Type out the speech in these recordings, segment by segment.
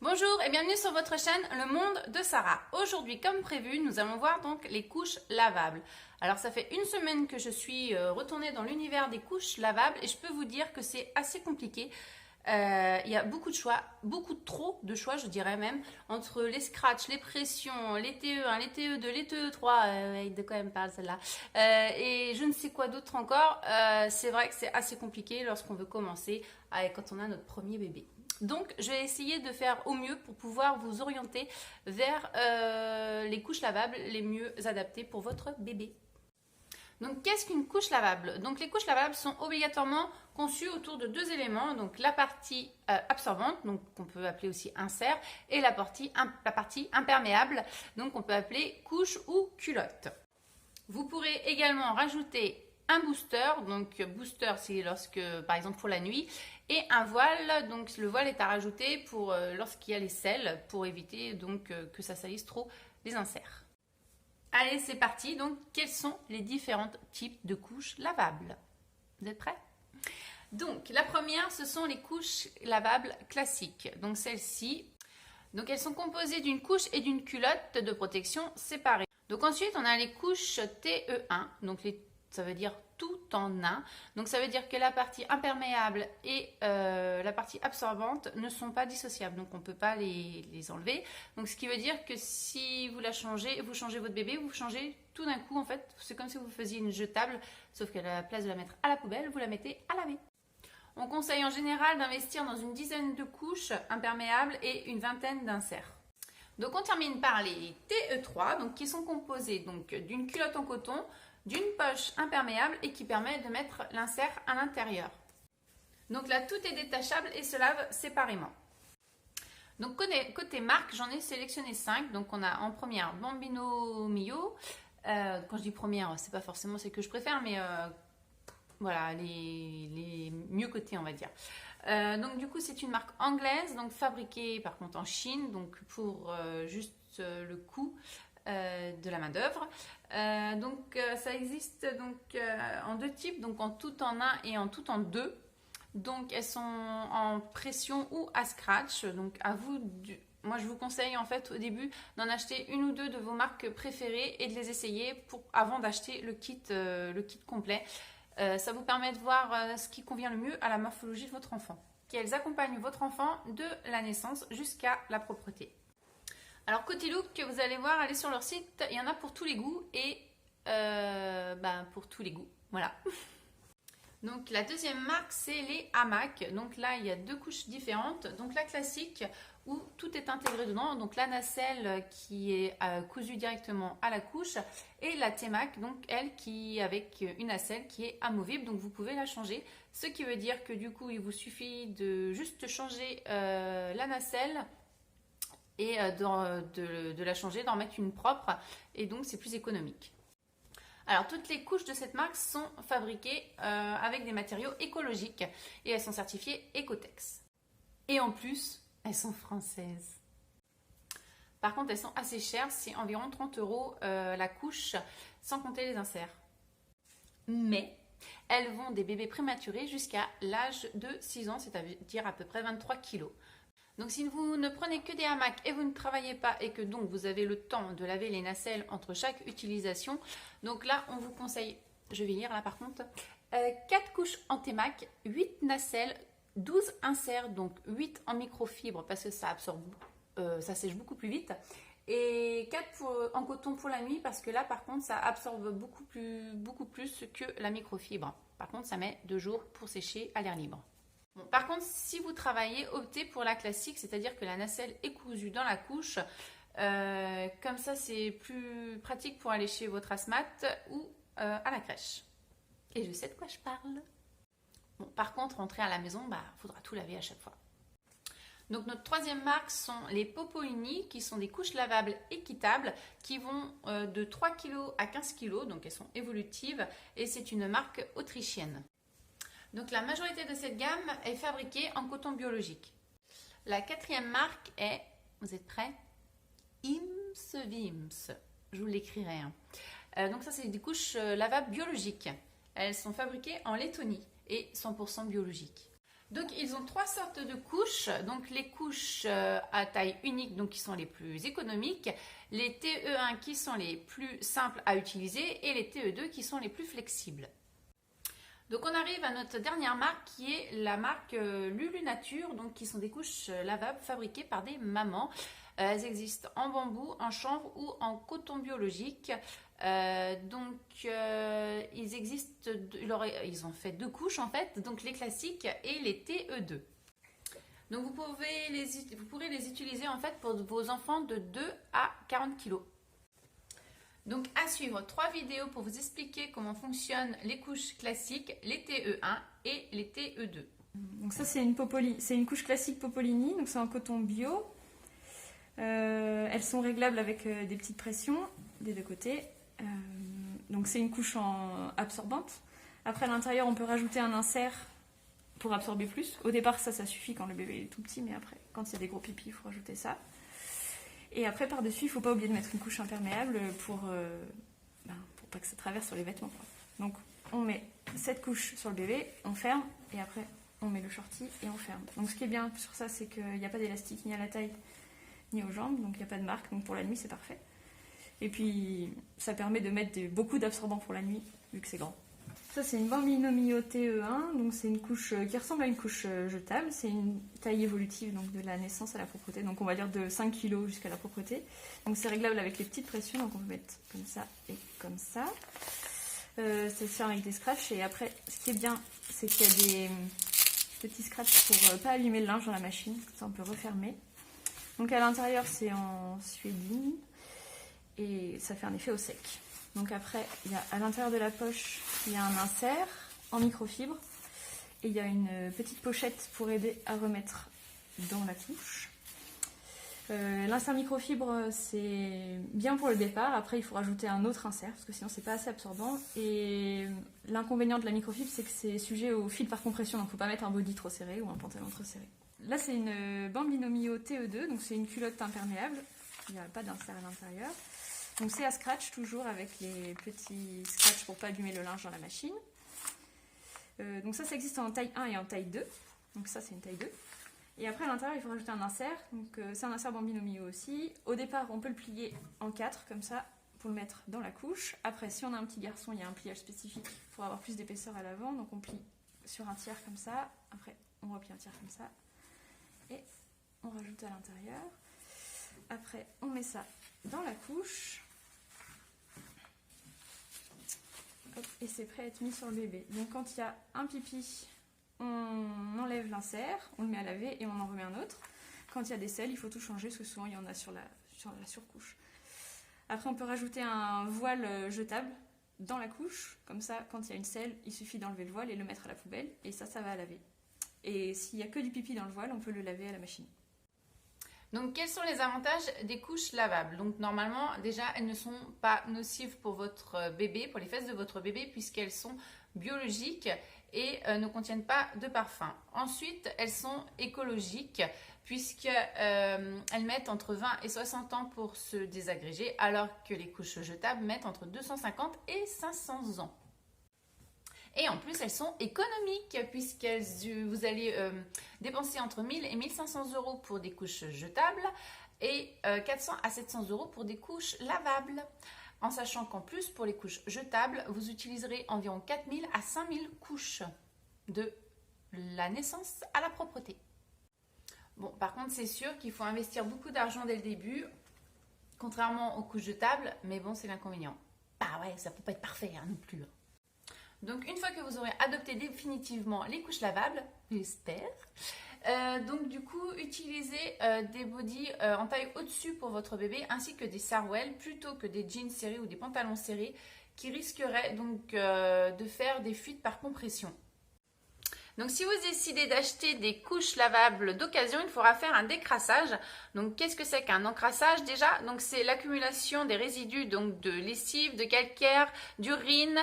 Bonjour et bienvenue sur votre chaîne Le Monde de Sarah. Aujourd'hui, comme prévu, nous allons voir donc les couches lavables. Alors ça fait une semaine que je suis retournée dans l'univers des couches lavables et je peux vous dire que c'est assez compliqué. Il y a beaucoup de choix, beaucoup trop de choix je dirais même, entre les scratchs, les pressions, les TE1, les TE2, les TE3, de quoi elle me parle celle-là, et je ne sais quoi d'autre encore. C'est vrai que c'est assez compliqué lorsqu'on veut commencer, quand on a notre premier bébé. Donc, je vais essayer de faire au mieux pour pouvoir vous orienter vers les couches lavables les mieux adaptées pour votre bébé. Donc, qu'est-ce qu'une couche lavable? Donc, les couches lavables sont obligatoirement conçues autour de deux éléments. Donc, la partie absorbante, donc qu'on peut appeler aussi insert, et la partie imperméable, donc qu'on peut appeler couche ou culotte. Vous pourrez également rajouter un booster, donc booster c'est lorsque, par exemple pour la nuit, et un voile, donc le voile est à rajouter pour lorsqu'il y a les selles, pour éviter donc que ça salisse trop les inserts. Allez, c'est parti. Donc, quels sont les différents types de couches lavables? Vous êtes prêts? Donc, la première, ce sont les couches lavables classiques. Donc, celles-ci, donc elles sont composées d'une couche et d'une culotte de protection séparées. Donc ensuite, on a les couches TE1, donc ça veut dire tout en un. Donc ça veut dire que la partie imperméable et la partie absorbante ne sont pas dissociables. Donc on ne peut pas les enlever. Donc ce qui veut dire que si vous la changez, vous changez votre bébé, vous changez tout d'un coup en fait. C'est comme si vous faisiez une jetable, sauf qu'à la place de la mettre à la poubelle, vous la mettez à laver. On conseille en général d'investir dans une dizaine de couches imperméables et une vingtaine d'inserts. Donc on termine par les TE3, donc qui sont composés donc d'une culotte en coton, d'une poche imperméable et qui permet de mettre l'insert à l'intérieur. Donc là tout est détachable et se lave séparément. Donc côté marque, j'en ai sélectionné 5. Donc on a en première Bambino Mio. Quand je dis première, c'est pas forcément celle que je préfère, mais voilà, les mieux cotées on va dire. Donc du coup c'est une marque anglaise, donc fabriquée par contre en Chine, donc pour juste le coût de la main d'œuvre. Donc ça existe donc en deux types, donc en tout en un et en tout en deux. Donc elles sont en pression ou à scratch. Donc à vous, moi je vous conseille en fait au début d'en acheter une ou deux de vos marques préférées et de les essayer avant d'acheter le kit complet. Ça vous permet de voir ce qui convient le mieux à la morphologie de votre enfant. Elles accompagnent votre enfant de la naissance jusqu'à la propreté. Alors côté look, vous allez voir, allez sur leur site, il y en a pour tous les goûts et pour tous les goûts, voilà. Donc la deuxième marque, c'est les hamacs. Donc là, il y a deux couches différentes. Donc la classique, où tout est intégré dedans. Donc la nacelle qui est cousue directement à la couche. Et la T-Mac, donc elle qui avec une nacelle qui est amovible. Donc vous pouvez la changer. Ce qui veut dire que du coup, il vous suffit de juste changer la nacelle et de la changer, d'en mettre une propre. Et donc c'est plus économique. Alors, toutes les couches de cette marque sont fabriquées avec des matériaux écologiques et elles sont certifiées Ecotex. Et en plus, elles sont françaises. Par contre, elles sont assez chères, c'est environ 30 € la couche, sans compter les inserts. Mais elles vont des bébés prématurés jusqu'à l'âge de 6 ans, c'est-à-dire à peu près 23 kg. Donc si vous ne prenez que des hamacs et vous ne travaillez pas et que donc vous avez le temps de laver les nacelles entre chaque utilisation, donc là on vous conseille, je vais lire là par contre, 4 couches en T-Mac, 8 nacelles, 12 inserts, donc 8 en microfibre parce que ça absorbe, ça sèche beaucoup plus vite, et 4 en coton pour la nuit parce que là par contre ça absorbe beaucoup plus que la microfibre. Par contre ça met 2 jours pour sécher à l'air libre. Bon, par contre, si vous travaillez, optez pour la classique, c'est-à-dire que la nacelle est cousue dans la couche. Comme ça, c'est plus pratique pour aller chez votre asthmate ou à la crèche. Et je sais de quoi je parle. Bon, par contre, rentrer à la maison, faudra tout laver à chaque fois. Donc notre troisième marque sont les Popolini, qui sont des couches lavables équitables qui vont de 3 kg à 15 kg, donc elles sont évolutives et c'est une marque autrichienne. Donc la majorité de cette gamme est fabriquée en coton biologique. La quatrième marque est, vous êtes prêts? Imsvims, je vous l'écrirai. Donc ça c'est des couches lavables biologiques. Elles sont fabriquées en Lettonie et 100% biologiques. Donc ils ont 3 sortes de couches, donc les couches à taille unique, donc qui sont les plus économiques, les TE1 qui sont les plus simples à utiliser et les TE2 qui sont les plus flexibles. Donc on arrive à notre dernière marque qui est la marque Lulu Nature, donc qui sont des couches lavables fabriquées par des mamans. Elles existent en bambou, en chanvre ou en coton biologique. Ils ont fait 2 couches en fait, donc les classiques et les TE2. Donc vous pourrez les utiliser en fait pour vos enfants de 2 à 40 kg. Donc à suivre 3 vidéos pour vous expliquer comment fonctionnent les couches classiques, les TE1 et les TE2. Donc ça c'est une couche classique Popolini, donc c'est en coton bio. Elles sont réglables avec des petites pressions des deux côtés. Donc c'est une couche absorbante. Après à l'intérieur on peut rajouter un insert pour absorber plus. Au départ ça suffit quand le bébé est tout petit, mais après quand il y a des gros pipis il faut rajouter ça. Et après par-dessus il ne faut pas oublier de mettre une couche imperméable pour pas que ça traverse sur les vêtements, quoi. Donc on met cette couche sur le bébé, on ferme et après on met le shorty et on ferme. Donc ce qui est bien sur ça c'est qu'il n'y a pas d'élastique ni à la taille ni aux jambes, donc il n'y a pas de marque, donc pour la nuit c'est parfait. Et puis ça permet de mettre beaucoup d'absorbants pour la nuit vu que c'est grand. Ça c'est une Bambino Mio TE1, donc c'est une couche qui ressemble à une couche jetable, c'est une taille évolutive donc de la naissance à la propreté, donc on va dire de 5 kg jusqu'à la propreté. Donc c'est réglable avec les petites pressions, donc on peut mettre comme ça et comme ça. C'est fait avec des scratchs et après ce qui est bien c'est qu'il y a des petits scratchs pour pas abîmer le linge dans la machine, ça on peut refermer. Donc à l'intérieur c'est en suédine et ça fait un effet au sec. Donc après, à l'intérieur de la poche, il y a un insert en microfibre et il y a une petite pochette pour aider à remettre dans la couche. L'insert microfibre c'est bien pour le départ, après il faut rajouter un autre insert parce que sinon c'est pas assez absorbant. Et l'inconvénient de la microfibre c'est que c'est sujet au fil par compression, donc il ne faut pas mettre un body trop serré ou un pantalon trop serré. Là c'est une Bambino Mio TE2, donc c'est une culotte imperméable, il n'y a pas d'insert à l'intérieur. Donc c'est à scratch toujours avec les petits scratchs pour pas abîmer le linge dans la machine. Donc ça existe en taille 1 et en taille 2, donc ça c'est une taille 2. Et après à l'intérieur il faut rajouter un insert, donc c'est un insert Bambino Mio aussi. Au départ on peut le plier en 4 comme ça pour le mettre dans la couche. Après si on a un petit garçon il y a un pliage spécifique pour avoir plus d'épaisseur à l'avant, donc on plie sur un tiers comme ça, après on replie un tiers comme ça et on rajoute à l'intérieur. Après on met ça dans la couche. Hop, et c'est prêt à être mis sur le bébé. Donc quand il y a un pipi, on enlève l'insert, on le met à laver et on en remet un autre. Quand il y a des selles, il faut tout changer parce que souvent il y en a sur la surcouche. Après on peut rajouter un voile jetable dans la couche. Comme ça, quand il y a une selle, il suffit d'enlever le voile et le mettre à la poubelle. Et ça va à laver. Et s'il n'y a que du pipi dans le voile, on peut le laver à la machine. Donc, quels sont les avantages des couches lavables? Donc, normalement, déjà, elles ne sont pas nocives pour votre bébé, pour les fesses de votre bébé, puisqu'elles sont biologiques et ne contiennent pas de parfum. Ensuite, elles sont écologiques, puisqu'elles mettent entre 20 et 60 ans pour se désagréger, alors que les couches jetables mettent entre 250 et 500 ans. Et en plus, elles sont économiques puisque vous allez dépenser entre 1000 et 1500 euros pour des couches jetables et 400 à 700 euros pour des couches lavables. En sachant qu'en plus, pour les couches jetables, vous utiliserez environ 4000 à 5000 couches de la naissance à la propreté. Bon, par contre, c'est sûr qu'il faut investir beaucoup d'argent dès le début, contrairement aux couches jetables, mais bon, c'est l'inconvénient. Bah ouais, ça peut pas être parfait non plus. Donc une fois que vous aurez adopté définitivement les couches lavables, j'espère, donc du coup utilisez des bodys en taille au-dessus pour votre bébé ainsi que des sarouels plutôt que des jeans serrés ou des pantalons serrés qui risqueraient donc de faire des fuites par compression. Donc si vous décidez d'acheter des couches lavables d'occasion, il faudra faire un décrassage. Donc qu'est-ce que c'est qu'un encrassage déjà? Donc c'est l'accumulation des résidus donc de lessive, de calcaire, d'urine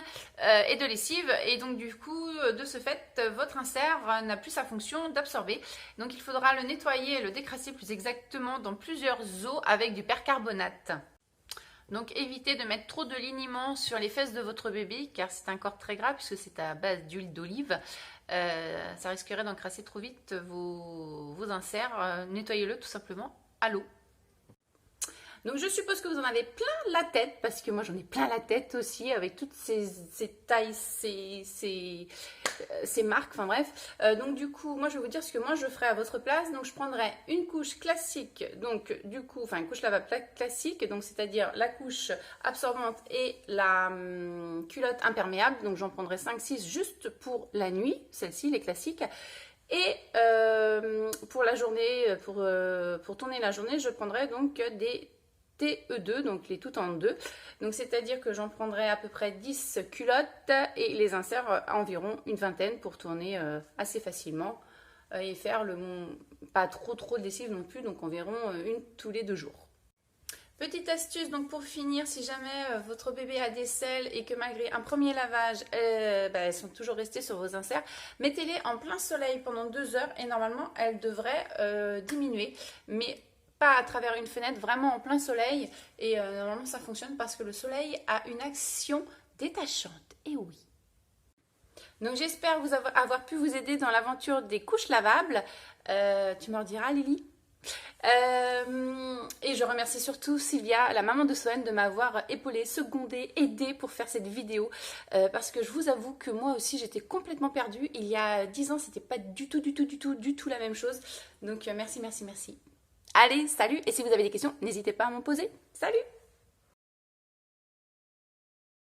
et de lessive. Et donc du coup, de ce fait, votre insert n'a plus sa fonction d'absorber. Donc il faudra le nettoyer et le décrasser plus exactement dans plusieurs eaux avec du percarbonate. Donc évitez de mettre trop de liniment sur les fesses de votre bébé car c'est un corps très gras puisque c'est à base d'huile d'olive. ça risquerait d'encrasser trop vite vos inserts. Nettoyez-le tout simplement à l'eau. Donc je suppose que vous en avez plein la tête, parce que moi j'en ai plein la tête aussi, avec toutes ces tailles, ces marques, enfin bref. Donc du coup, moi je vais vous dire ce que moi je ferais à votre place. Donc je prendrais une couche classique, donc du coup, enfin une couche lavable classique, donc c'est-à-dire la couche absorbante et la culotte imperméable. Donc j'en prendrais 5-6 juste pour la nuit, celle-ci, les classiques. Et pour la journée, pour tourner la journée, je prendrai donc des TE2, donc les toutes en deux. Donc c'est-à-dire que j'en prendrai à peu près 10 culottes et les inserts environ une vingtaine pour tourner assez facilement et faire pas trop de lessive non plus, donc environ une tous les 2 jours. Petite astuce donc pour finir, si jamais votre bébé a des selles et que malgré un premier lavage, elles sont toujours restées sur vos inserts, mettez-les en plein soleil pendant 2 heures et normalement elles devraient diminuer. Mais pas à travers une fenêtre, vraiment en plein soleil. Et normalement ça fonctionne parce que le soleil a une action détachante. Et oui. Donc j'espère avoir pu vous aider dans l'aventure des couches lavables. Tu me rediras, Lily. Et je remercie surtout Sylvia, la maman de Soane, de m'avoir épaulée, secondée, aidée pour faire cette vidéo, parce que je vous avoue que moi aussi j'étais complètement perdue. Il y a 10 ans c'était pas du tout la même chose. Donc merci. Allez, salut, et si vous avez des questions, n'hésitez pas à m'en poser. Salut!